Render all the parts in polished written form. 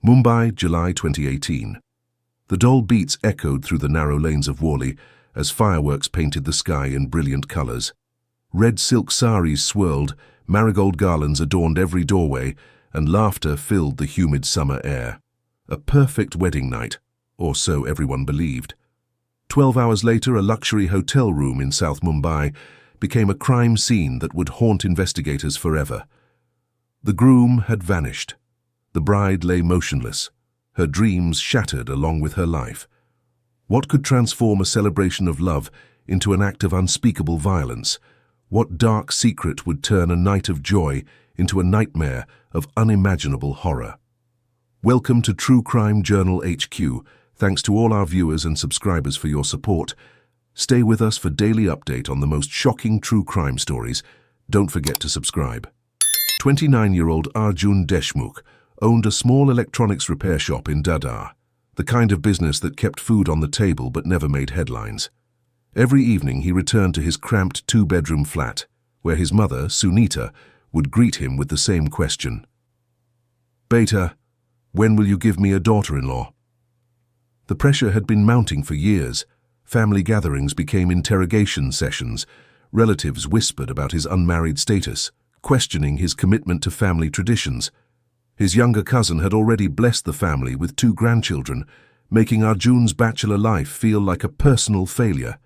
Mumbai, July 2018. The dull beats echoed through the narrow lanes of Worli as fireworks painted the sky in brilliant colors. Red silk saris swirled, marigold garlands adorned every doorway, and laughter filled the humid summer air. A perfect wedding night, or so everyone believed. 12 hours later, a luxury hotel room in South Mumbai became a crime scene that would haunt investigators forever. The groom had vanished. The bride lay motionless, her dreams shattered along with her life. What could transform a celebration of love into an act of unspeakable violence? What dark secret would turn a night of joy into a nightmare of unimaginable horror? Welcome to True Crime Journal HQ. Thanks to all our viewers and subscribers for your support. Stay with us for daily update on the most shocking true crime stories. Don't forget to subscribe. 29-year-old Arjun Deshmukh owned a small electronics repair shop in Dadar, the kind of business that kept food on the table but never made headlines. Every evening he returned to his cramped two-bedroom flat, where his mother, Sunita, would greet him with the same question. "Beta, when will you give me a daughter-in-law?" The pressure had been mounting for years. Family gatherings became interrogation sessions. Relatives whispered about his unmarried status, questioning his commitment to family traditions. His younger cousin had already blessed the family with 2 grandchildren, making Arjun's bachelor life feel like a personal failure.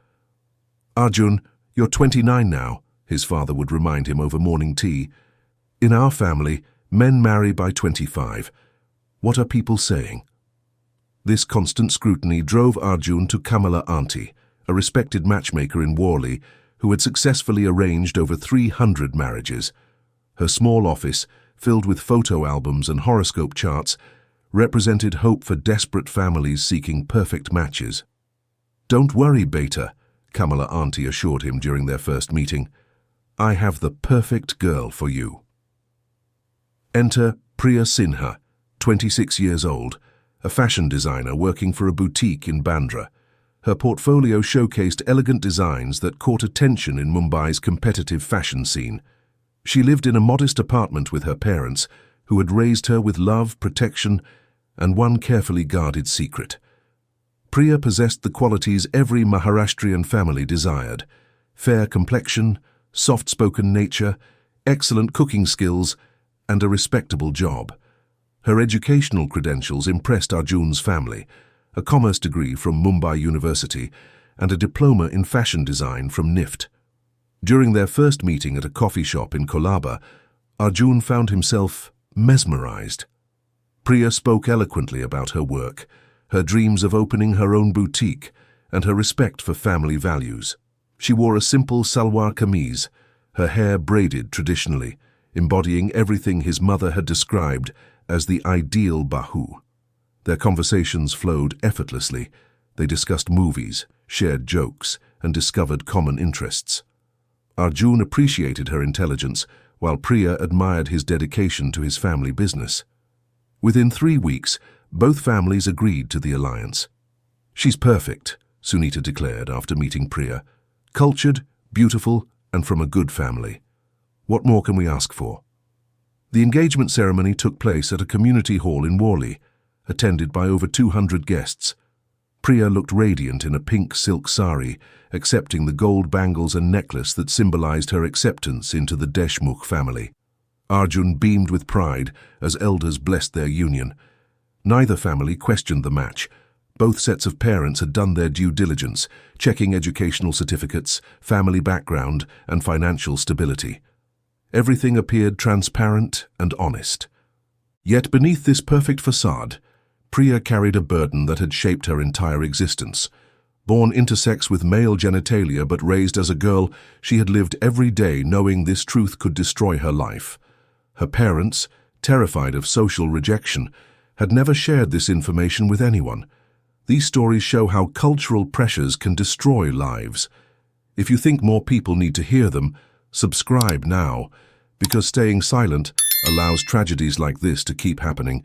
"Arjun, you're 29 now," his father would remind him over morning tea. "In our family, men marry by 25. What are people saying?" This constant scrutiny drove Arjun to Kamala Aunty, a respected matchmaker in Worli, who had successfully arranged over 300 marriages. Her small office, filled with photo albums and horoscope charts, represented hope for desperate families seeking perfect matches. "Don't worry, Beta," Kamala Aunty assured him during their first meeting. "I have the perfect girl for you." Enter Priya Sinha, 26 years old, a fashion designer working for a boutique in Bandra. Her portfolio showcased elegant designs that caught attention in Mumbai's competitive fashion scene. She lived in a modest apartment with her parents, who had raised her with love, protection, and one carefully guarded secret. Priya possessed the qualities every Maharashtrian family desired: fair complexion, soft-spoken nature, excellent cooking skills, and a respectable job. Her educational credentials impressed Arjun's family: a commerce degree from Mumbai University and a diploma in fashion design from NIFT. During their first meeting at a coffee shop in Kolaba, Arjun found himself mesmerized. Priya spoke eloquently about her work, her dreams of opening her own boutique, and her respect for family values. She wore a simple salwar kameez, her hair braided traditionally, embodying everything his mother had described as the ideal bahu. Their conversations flowed effortlessly. They discussed movies, shared jokes, and discovered common interests. Arjun appreciated her intelligence, while Priya admired his dedication to his family business. Within 3 weeks, both families agreed to the alliance. "She's perfect," Sunita declared after meeting Priya. "Cultured, beautiful, and from a good family. What more can we ask for?" The engagement ceremony took place at a community hall in Worli, attended by over 200 guests. Priya looked radiant in a pink silk sari, accepting the gold bangles and necklace that symbolized her acceptance into the Deshmukh family. Arjun beamed with pride as elders blessed their union. Neither family questioned the match. Both sets of parents had done their due diligence, checking educational certificates, family background, and financial stability. Everything appeared transparent and honest. Yet beneath this perfect facade, Priya carried a burden that had shaped her entire existence. Born intersex with male genitalia but raised as a girl, she had lived every day knowing this truth could destroy her life. Her parents, terrified of social rejection, had never shared this information with anyone. These stories show how cultural pressures can destroy lives. If you think more people need to hear them, subscribe now, because staying silent allows tragedies like this to keep happening.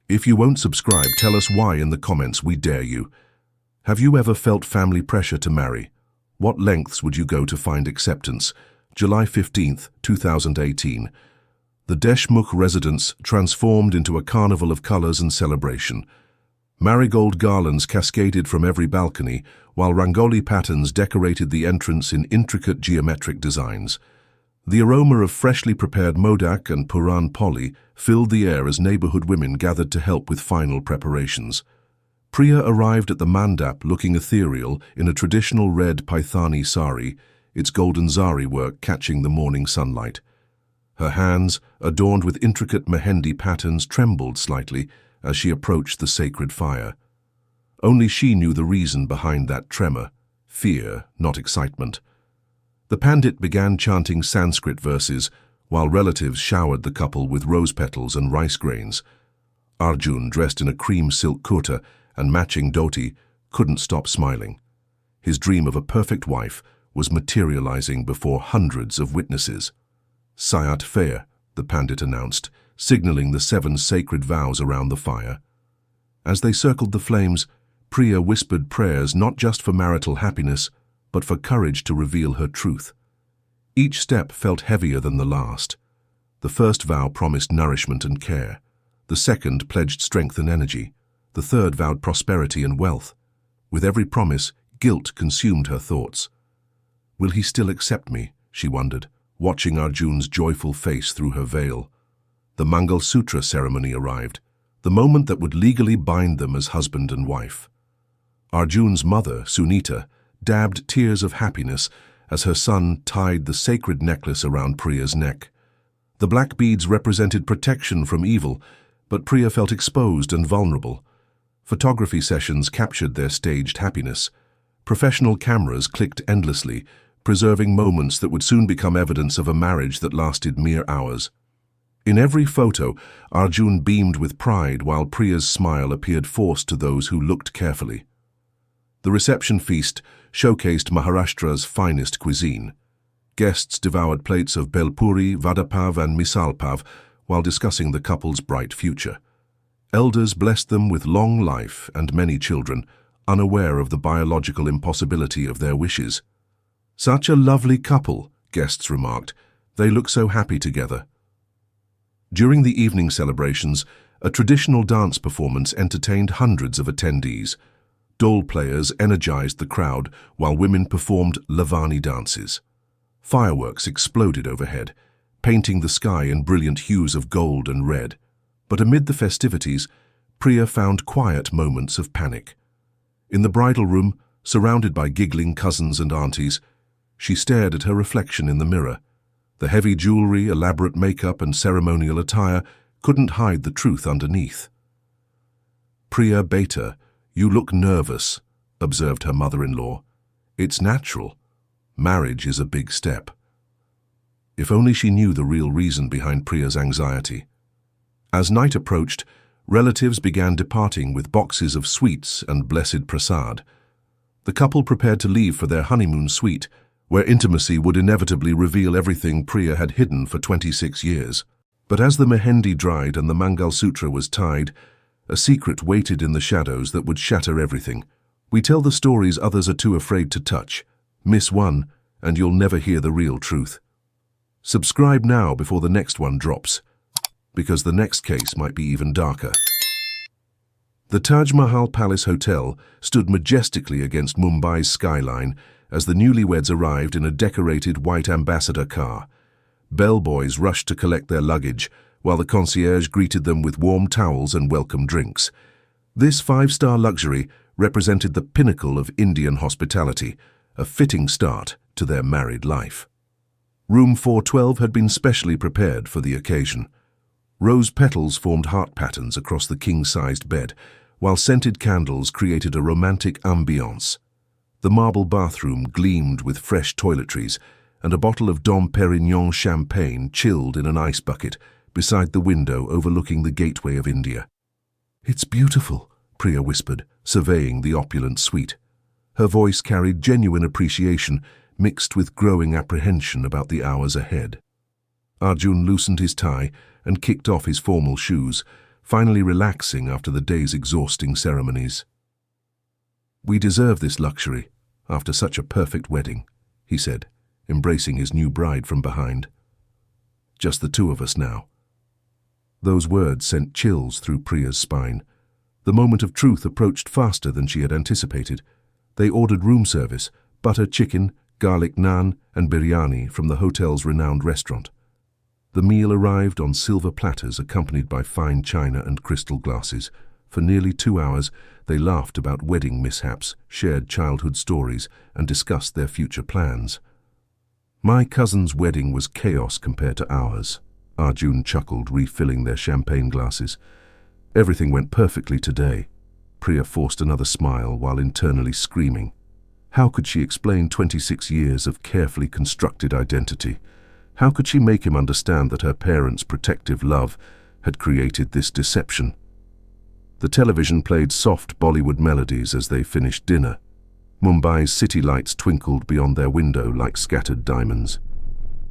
If you won't subscribe, tell us why in the comments, we dare you. Have you ever felt family pressure to marry? What lengths would you go to find acceptance? July 15th, 2018. The Deshmukh residence transformed into a carnival of colors and celebration. Marigold garlands cascaded from every balcony, while rangoli patterns decorated the entrance in intricate geometric designs. The aroma of freshly prepared modak and puran poli filled the air as neighborhood women gathered to help with final preparations. Priya arrived at the mandap looking ethereal in a traditional red paithani sari, its golden zari work catching the morning sunlight. Her hands, adorned with intricate mehendi patterns, trembled slightly as she approached the sacred fire. Only she knew the reason behind that tremor: fear, not excitement. The pandit began chanting Sanskrit verses, while relatives showered the couple with rose petals and rice grains. Arjun, dressed in a cream silk kurta and matching dhoti, couldn't stop smiling. His dream of a perfect wife was materializing before hundreds of witnesses. Sayat Fair, the pandit announced, signaling the 7 sacred vows around the fire. As they circled the flames, Priya whispered prayers not just for marital happiness, but for courage to reveal her truth. Each step felt heavier than the last. The first vow promised nourishment and care. The second pledged strength and energy. The third vowed prosperity and wealth. With every promise, guilt consumed her thoughts. Will he still accept me? She wondered, watching Arjun's joyful face through her veil. The Mangal Sutra ceremony arrived, the moment that would legally bind them as husband and wife. Arjun's mother, Sunita, dabbed tears of happiness as her son tied the sacred necklace around Priya's neck. The black beads represented protection from evil, but Priya felt exposed and vulnerable. Photography sessions captured their staged happiness. Professional cameras clicked endlessly, preserving moments that would soon become evidence of a marriage that lasted mere hours. In every photo, Arjun beamed with pride while Priya's smile appeared forced to those who looked carefully. The reception feast showcased Maharashtra's finest cuisine. Guests devoured plates of belpuri, vadapav and misalpav while discussing the couple's bright future. Elders blessed them with long life and many children, unaware of the biological impossibility of their wishes. "Such a lovely couple," guests remarked. "They look so happy together." During the evening celebrations, a traditional dance performance entertained hundreds of attendees. Dole players energized the crowd while women performed Lavani dances. Fireworks exploded overhead, painting the sky in brilliant hues of gold and red. But amid the festivities, Priya found quiet moments of panic. In the bridal room, surrounded by giggling cousins and aunties, she stared at her reflection in the mirror. The heavy jewelry, elaborate makeup, and ceremonial attire couldn't hide the truth underneath. "Priya Beta, you look nervous," observed her mother-in-law. "It's natural. Marriage is a big step." If only she knew the real reason behind Priya's anxiety. As night approached, relatives began departing with boxes of sweets and blessed prasad. The couple prepared to leave for their honeymoon suite, where intimacy would inevitably reveal everything Priya had hidden for 26 years. But as the mehendi dried and the Mangal Sutra was tied, a secret waited in the shadows that would shatter everything. We tell the stories others are too afraid to touch. Miss one, and you'll never hear the real truth. Subscribe now before the next one drops, because the next case might be even darker. The Taj Mahal Palace Hotel stood majestically against Mumbai's skyline as the newlyweds arrived in a decorated white ambassador car. Bellboys rushed to collect their luggage, while the concierge greeted them with warm towels and welcome drinks. This 5-star luxury represented the pinnacle of Indian hospitality, a fitting start to their married life. Room 412 had been specially prepared for the occasion. Rose petals formed heart patterns across the king-sized bed, while scented candles created a romantic ambiance. The marble bathroom gleamed with fresh toiletries, and a bottle of Dom Perignon champagne chilled in an ice bucket beside the window overlooking the gateway of India. "It's beautiful," Priya whispered, surveying the opulent suite. Her voice carried genuine appreciation, mixed with growing apprehension about the hours ahead. Arjun loosened his tie and kicked off his formal shoes, finally relaxing after the day's exhausting ceremonies. "We deserve this luxury, after such a perfect wedding," he said, embracing his new bride from behind. "Just the two of us now, Those words sent chills through Priya's spine. The moment of truth approached faster than she had anticipated. They ordered room service, butter chicken, garlic naan, and biryani from the hotel's renowned restaurant. The meal arrived on silver platters accompanied by fine china and crystal glasses. For nearly 2 hours, they laughed about wedding mishaps, shared childhood stories, and discussed their future plans. "My cousin's wedding was chaos compared to ours," Arjun chuckled, refilling their champagne glasses. "Everything went perfectly today." Priya forced another smile while internally screaming. How could she explain 26 years of carefully constructed identity? How could she make him understand that her parents' protective love had created this deception? The television played soft Bollywood melodies as they finished dinner. Mumbai's city lights twinkled beyond their window like scattered diamonds.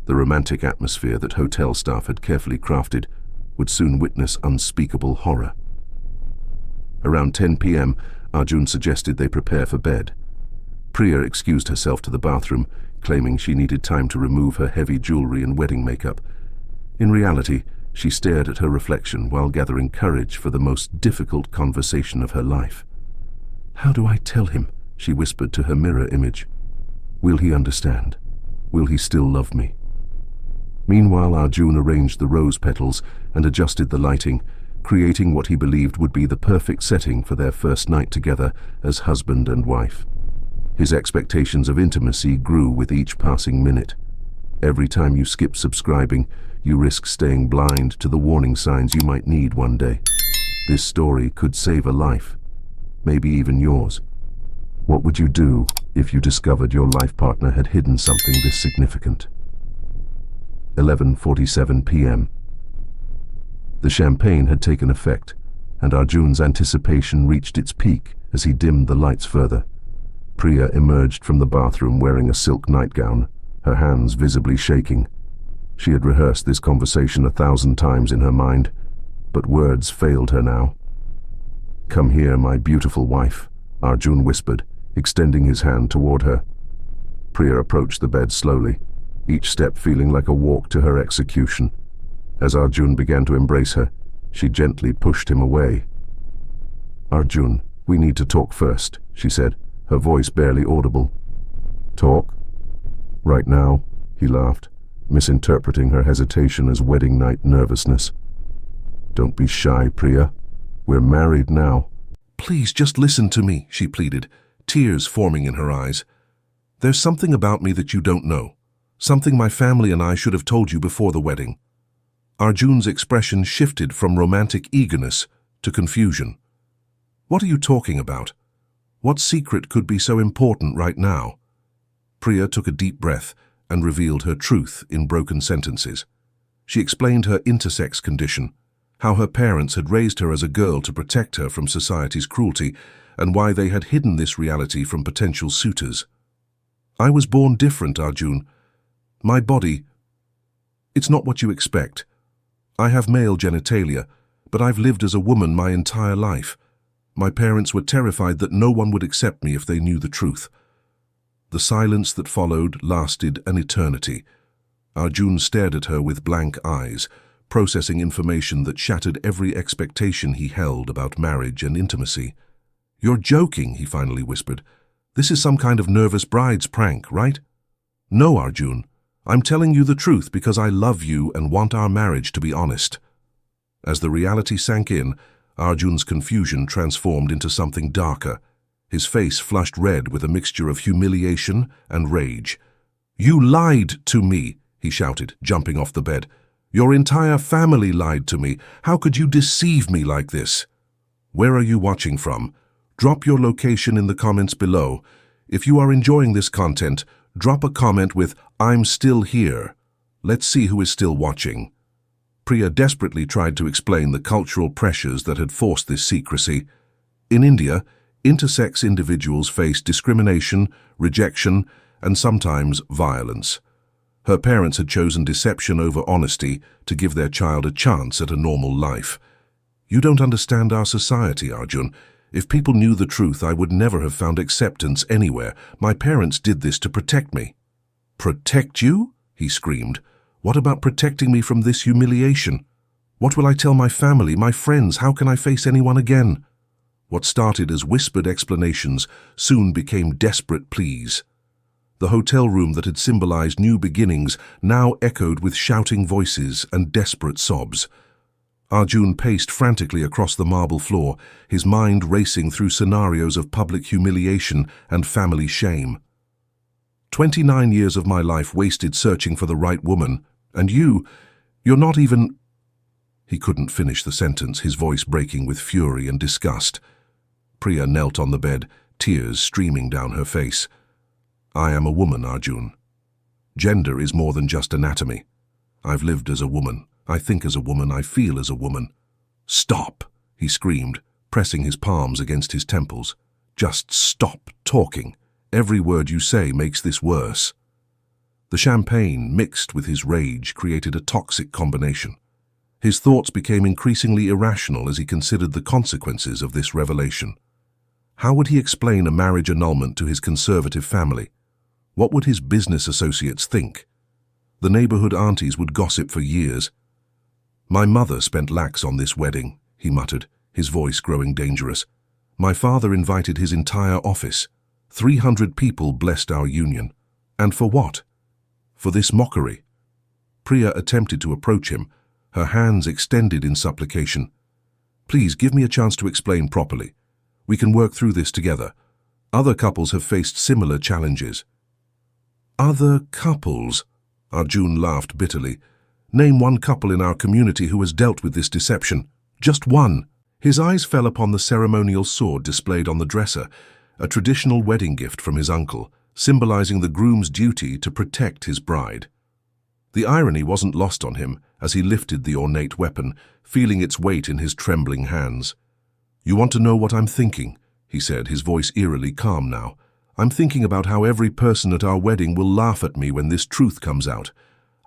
The romantic atmosphere that hotel staff had carefully crafted would soon witness unspeakable horror. Around 10 p.m., Arjun suggested they prepare for bed. Priya excused herself to the bathroom, claiming she needed time to remove her heavy jewelry and wedding makeup. In reality, she stared at her reflection while gathering courage for the most difficult conversation of her life. "How do I tell him?" she whispered to her mirror image. "Will he understand? Will he still love me?" Meanwhile, Arjun arranged the rose petals and adjusted the lighting, creating what he believed would be the perfect setting for their first night together as husband and wife. His expectations of intimacy grew with each passing minute. Every time you skip subscribing, you risk staying blind to the warning signs you might need one day. This story could save a life, maybe even yours. What would you do if you discovered your life partner had hidden something this significant? 11:47 p.m. The champagne had taken effect, and Arjun's anticipation reached its peak as he dimmed the lights further. Priya emerged from the bathroom wearing a silk nightgown, her hands visibly shaking. She had rehearsed this conversation 1,000 times in her mind, but words failed her now. "Come here, my beautiful wife," Arjun whispered, extending his hand toward her. Priya approached the bed slowly, each step feeling like a walk to her execution. As Arjun began to embrace her, she gently pushed him away. "Arjun, we need to talk first," she said, her voice barely audible. "Talk? Right now?" he laughed, misinterpreting her hesitation as wedding night nervousness. "Don't be shy, Priya. We're married now." "Please just listen to me," she pleaded, tears forming in her eyes. "There's something about me that you don't know. Something my family and I should have told you before the wedding." Arjun's expression shifted from romantic eagerness to confusion. "What are you talking about? What secret could be so important right now?" Priya took a deep breath and revealed her truth in broken sentences. She explained her intersex condition, how her parents had raised her as a girl to protect her from society's cruelty, and why they had hidden this reality from potential suitors. "I was born different, Arjun. My body, it's not what you expect. I have male genitalia, but I've lived as a woman my entire life. My parents were terrified that no one would accept me if they knew the truth." The silence that followed lasted an eternity. Arjun stared at her with blank eyes, processing information that shattered every expectation he held about marriage and intimacy. "You're joking," he finally whispered. "This is some kind of nervous bride's prank, right?" "No, Arjun. I'm telling you the truth because I love you and want our marriage to be honest." As the reality sank in, Arjun's confusion transformed into something darker. His face flushed red with a mixture of humiliation and rage. "You lied to me," he shouted, jumping off the bed. "Your entire family lied to me. How could you deceive me like this?" "Where are you watching from? Drop your location in the comments below. If you are enjoying this content, drop a comment with "I'm still here." Let's see who is still watching. Priya desperately tried to explain the cultural pressures that had forced this secrecy. In India, intersex individuals face discrimination, rejection, and sometimes violence. Her parents had chosen deception over honesty to give their child a chance at a normal life. "You don't understand our society, Arjun. If people knew the truth, I would never have found acceptance anywhere. My parents did this to protect me." "Protect you?" he screamed. "What about protecting me from this humiliation?" What will I tell my family, my friends? How can I face anyone again? What started as whispered explanations soon became desperate pleas. The hotel room that had symbolized new beginnings now echoed with shouting voices and desperate sobs. Arjun paced frantically across the marble floor, his mind racing through scenarios of public humiliation and family shame. 29 years of my life wasted searching for the right woman, and you're not even... He couldn't finish the sentence, his voice breaking with fury and disgust. Priya knelt on the bed, tears streaming down her face. I am a woman, Arjun. Gender is more than just anatomy. I've lived as a woman. I think as a woman. I feel as a woman. Stop, he screamed, pressing his palms against his temples. Just stop talking. Every word you say makes this worse. The champagne, mixed with his rage, created a toxic combination. His thoughts became increasingly irrational as he considered the consequences of this revelation. How would he explain a marriage annulment to his conservative family? What would his business associates think? The neighborhood aunties would gossip for years. My mother spent lakhs on this wedding, he muttered, his voice growing dangerous. My father invited his entire office. 300 people blessed our union. And for what? For this mockery. Priya attempted to approach him, her hands extended in supplication. Please give me a chance to explain properly. We can work through this together. Other couples have faced similar challenges. Other couples? Arjun laughed bitterly. Name one couple in our community who has dealt with this deception. Just one. His eyes fell upon the ceremonial sword displayed on the dresser, a traditional wedding gift from his uncle, symbolizing the groom's duty to protect his bride. The irony wasn't lost on him as he lifted the ornate weapon, feeling its weight in his trembling hands. You want to know what I'm thinking, he said, his voice eerily calm now. I'm thinking about how every person at our wedding will laugh at me when this truth comes out.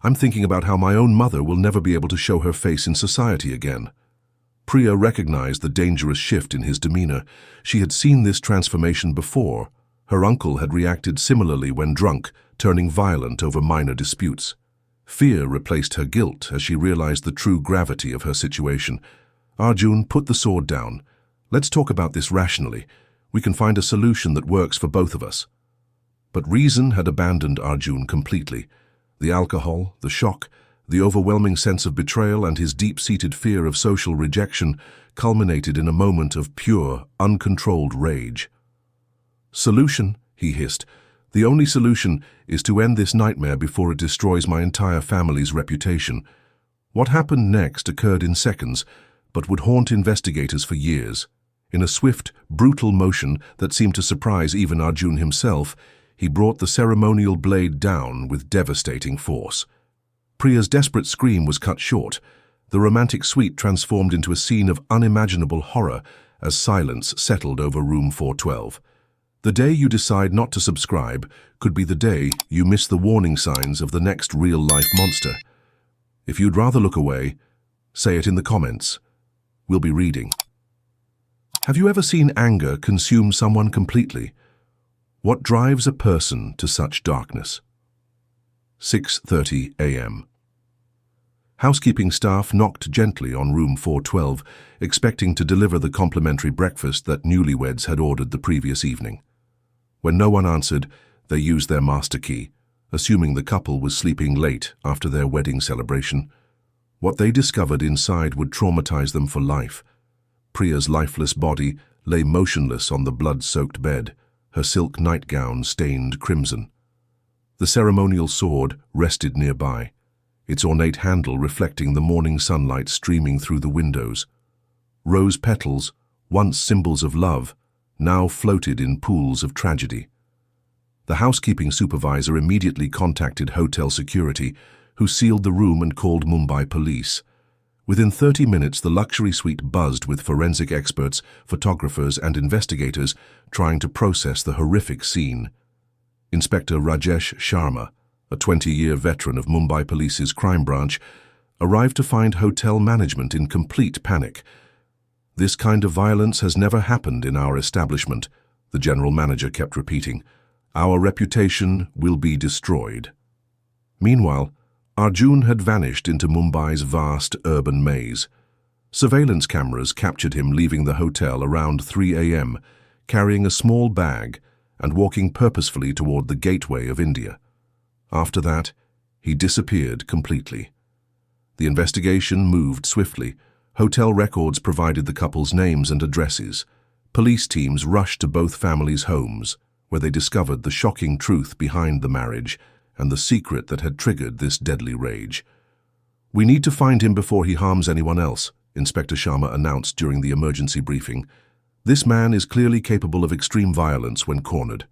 I'm thinking about how my own mother will never be able to show her face in society again. Priya recognized the dangerous shift in his demeanor. She had seen this transformation before. Her uncle had reacted similarly when drunk, turning violent over minor disputes. Fear replaced her guilt as she realized the true gravity of her situation. Arjun, put the sword down. Let's talk about this rationally. We can find a solution that works for both of us. But reason had abandoned Arjun completely. The alcohol, the shock, the overwhelming sense of betrayal and his deep-seated fear of social rejection culminated in a moment of pure, uncontrolled rage. Solution, he hissed. The only solution is to end this nightmare before it destroys my entire family's reputation. What happened next occurred in seconds, but would haunt investigators for years. In a swift, brutal motion that seemed to surprise even Arjun himself, he brought the ceremonial blade down with devastating force. Priya's desperate scream was cut short. The romantic suite transformed into a scene of unimaginable horror as silence settled over room 412. The day you decide not to subscribe could be the day you miss the warning signs of the next real-life monster. If you'd rather look away, say it in the comments. We'll be reading. Have you ever seen anger consume someone completely? What drives a person to such darkness? 6:30 a.m. Housekeeping staff knocked gently on room 412, expecting to deliver the complimentary breakfast that newlyweds had ordered the previous evening. When no one answered, they used their master key, assuming the couple was sleeping late after their wedding celebration. What they discovered inside would traumatize them for life. Priya's lifeless body lay motionless on the blood-soaked bed, her silk nightgown stained crimson. The ceremonial sword rested nearby, its ornate handle reflecting the morning sunlight streaming through the windows. Rose petals, once symbols of love, now floated in pools of tragedy. The housekeeping supervisor immediately contacted hotel security, who sealed the room and called Mumbai police. Within 30 minutes, the luxury suite buzzed with forensic experts, photographers, and investigators trying to process the horrific scene. Inspector Rajesh Sharma, a 20-year veteran of Mumbai Police's crime branch, arrived to find hotel management in complete panic. This kind of violence has never happened in our establishment, the general manager kept repeating. Our reputation will be destroyed. Meanwhile, Arjun had vanished into Mumbai's vast urban maze. Surveillance cameras captured him leaving the hotel around 3 a.m., carrying a small bag and walking purposefully toward the gateway of India. After that, he disappeared completely. The investigation moved swiftly. Hotel records provided the couple's names and addresses. Police teams rushed to both families' homes, where they discovered the shocking truth behind the marriage and the secret that had triggered this deadly rage. "We need to find him before he harms anyone else," Inspector Sharma announced during the emergency briefing. "This man is clearly capable of extreme violence when cornered."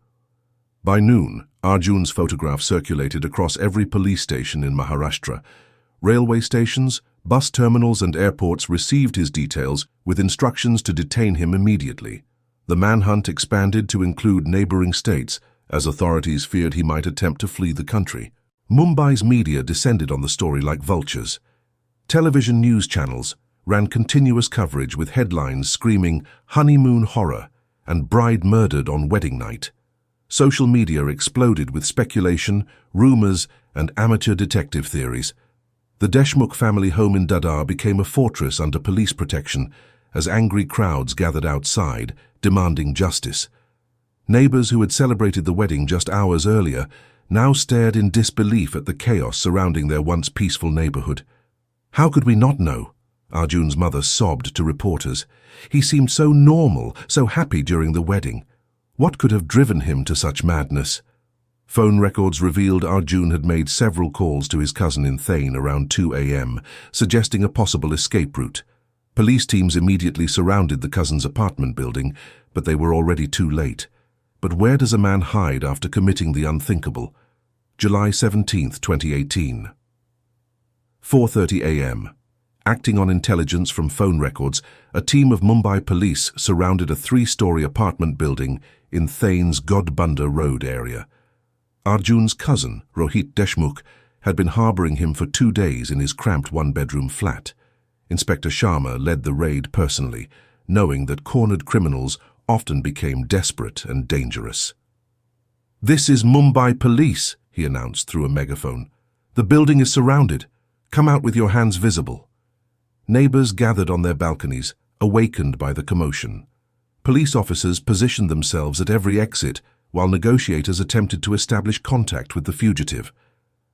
By noon, Arjun's photograph circulated across every police station in Maharashtra. Railway stations, bus terminals and airports received his details with instructions to detain him immediately. The manhunt expanded to include neighboring states, as authorities feared he might attempt to flee the country. Mumbai's media descended on the story like vultures. Television news channels ran continuous coverage with headlines screaming "honeymoon horror" and "bride murdered on wedding night." Social media exploded with speculation, rumors, and amateur detective theories. The Deshmukh family home in Dadar became a fortress under police protection as angry crowds gathered outside, demanding justice. Neighbors who had celebrated the wedding just hours earlier now stared in disbelief at the chaos surrounding their once peaceful neighborhood. "How could we not know?" Arjun's mother sobbed to reporters. "He seemed so normal, so happy during the wedding. What could have driven him to such madness?" Phone records revealed Arjun had made several calls to his cousin in Thane around 2 a.m., suggesting a possible escape route. Police teams immediately surrounded the cousin's apartment building, but they were already too late. But where does a man hide after committing the unthinkable? July 17, 2018. 4:30 a.m. Acting on intelligence from phone records, a team of Mumbai police surrounded a 3-story apartment building in Thane's Godbunda Road area. Arjun's cousin, Rohit Deshmukh, had been harboring him for 2 days in his cramped 1-bedroom flat. Inspector Sharma led the raid personally, knowing that cornered criminals often became desperate and dangerous. "This is Mumbai police," he announced through a megaphone. "The building is surrounded. Come out with your hands visible." Neighbors gathered on their balconies, awakened by the commotion. Police officers positioned themselves at every exit, while negotiators attempted to establish contact with the fugitive.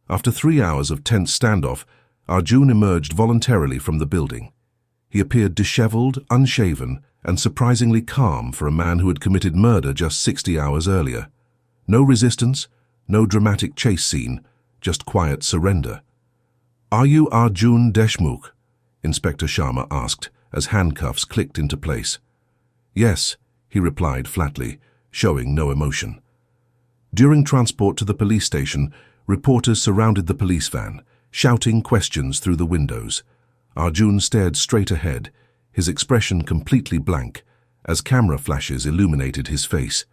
After 3 hours of tense standoff, Arjun emerged voluntarily from the building. He appeared disheveled, unshaven, and surprisingly calm for a man who had committed murder just 60 hours earlier. No resistance, no dramatic chase scene, just quiet surrender. "Are you Arjun Deshmukh?" Inspector Sharma asked as handcuffs clicked into place. "Yes," he replied flatly, showing no emotion. During transport to the police station, reporters surrounded the police van, shouting questions through the windows. Arjun stared straight ahead, his expression completely blank, as camera flashes illuminated his face.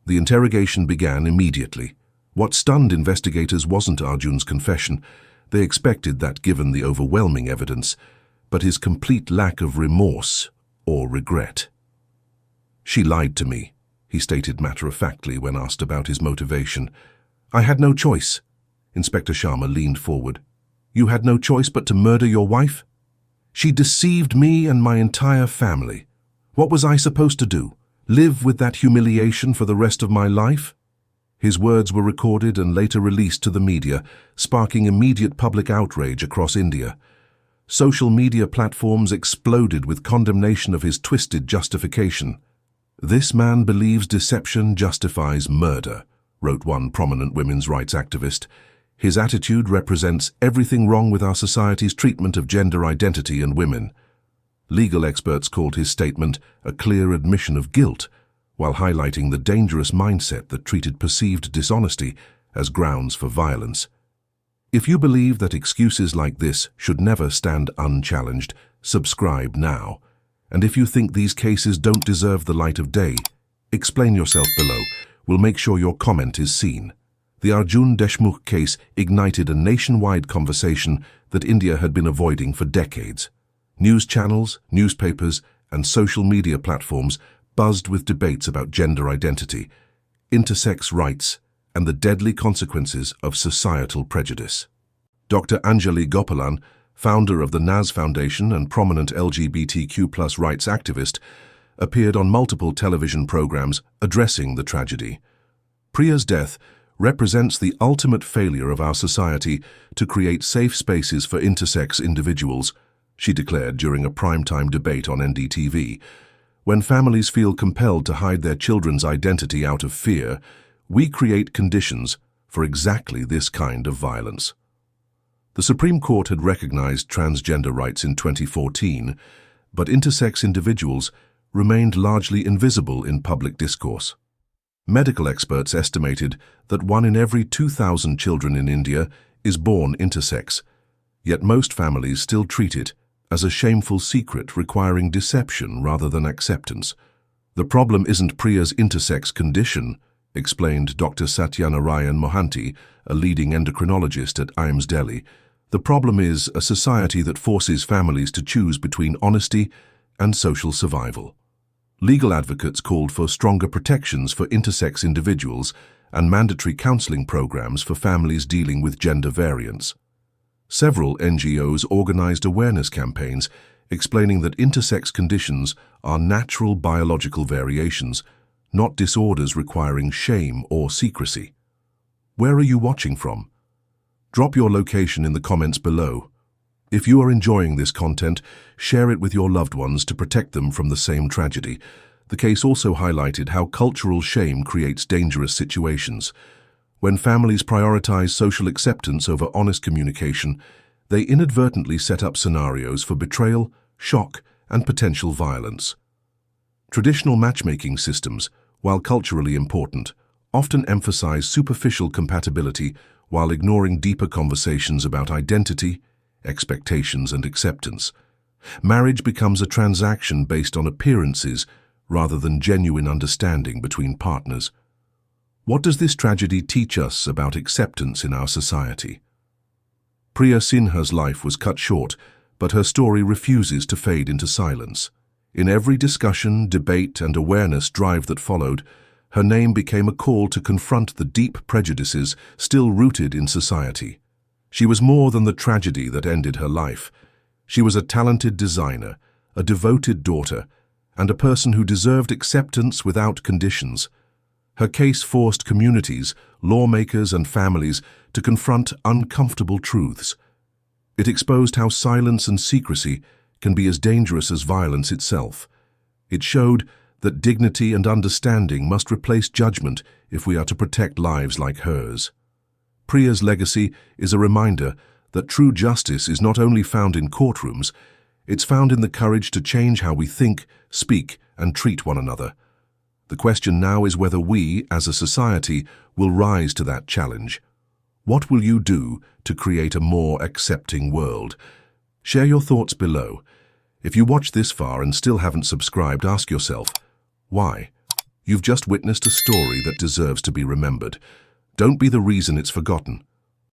The interrogation began immediately. What stunned investigators wasn't Arjun's confession. They expected that given the overwhelming evidence, but his complete lack of remorse or regret. "She lied to me," he stated matter-of-factly when asked about his motivation. "I had no choice." Inspector Sharma leaned forward. "You had no choice but to murder your wife? She deceived me and my entire family. What was I supposed to do? Live with that humiliation for the rest of my life?" His words were recorded and later released to the media, sparking immediate public outrage across India. Social media platforms exploded with condemnation of his twisted justification. "This man believes deception justifies murder," wrote one prominent women's rights activist. "His attitude represents everything wrong with our society's treatment of gender identity and women." Legal experts called his statement a clear admission of guilt, while highlighting the dangerous mindset that treated perceived dishonesty as grounds for violence. If you believe that excuses like this should never stand unchallenged, subscribe now. And if you think these cases don't deserve the light of day, explain yourself below. We'll make sure your comment is seen. The Arjun Deshmukh case ignited a nationwide conversation that India had been avoiding for decades. News channels, newspapers, and social media platforms buzzed with debates about gender identity, intersex rights, and the deadly consequences of societal prejudice. Dr. Anjali Gopalan, founder of the NAS Foundation and prominent LGBTQ+ rights activist, appeared on multiple television programs addressing the tragedy. Priya's death represents the ultimate failure of our society to create safe spaces for intersex individuals, she declared during a primetime debate on NDTV. When families feel compelled to hide their children's identity out of fear, we create conditions for exactly this kind of violence. The Supreme Court had recognized transgender rights in 2014, but intersex individuals remained largely invisible in public discourse. Medical experts estimated that 1 in every 2,000 children in India is born intersex, yet most families still treat it as a shameful secret requiring deception rather than acceptance. The problem isn't Priya's intersex condition, explained Dr. Satyanarayan Mohanty, a leading endocrinologist at AIIMS Delhi. The problem is a society that forces families to choose between honesty and social survival. Legal advocates called for stronger protections for intersex individuals and mandatory counseling programs for families dealing with gender variance. Several NGOs organized awareness campaigns explaining that intersex conditions are natural biological variations, not disorders requiring shame or secrecy. Where are you watching from? Drop your location in the comments below. If you are enjoying this content, share it with your loved ones to protect them from the same tragedy. The case also highlighted how cultural shame creates dangerous situations. When families prioritize social acceptance over honest communication, they inadvertently set up scenarios for betrayal, shock, and potential violence. Traditional matchmaking systems, while culturally important, often emphasize superficial compatibility while ignoring deeper conversations about identity, expectations, and acceptance. Marriage becomes a transaction based on appearances rather than genuine understanding between partners. What does this tragedy teach us about acceptance in our society? Priya Sinha's life was cut short, but her story refuses to fade into silence. In every discussion, debate, and awareness drive that followed, her name became a call to confront the deep prejudices still rooted in society. She was more than the tragedy that ended her life. She was a talented designer, a devoted daughter, and a person who deserved acceptance without conditions. Her case forced communities, lawmakers, and families to confront uncomfortable truths. It exposed how silence and secrecy can be as dangerous as violence itself. It showed that dignity and understanding must replace judgment if we are to protect lives like hers. Priya's legacy is a reminder that true justice is not only found in courtrooms, it's found in the courage to change how we think, speak, and treat one another. The question now is whether we, as a society, will rise to that challenge. What will you do to create a more accepting world? Share your thoughts below. If you watched this far and still haven't subscribed, ask yourself, why? You've just witnessed a story that deserves to be remembered. Don't be the reason it's forgotten.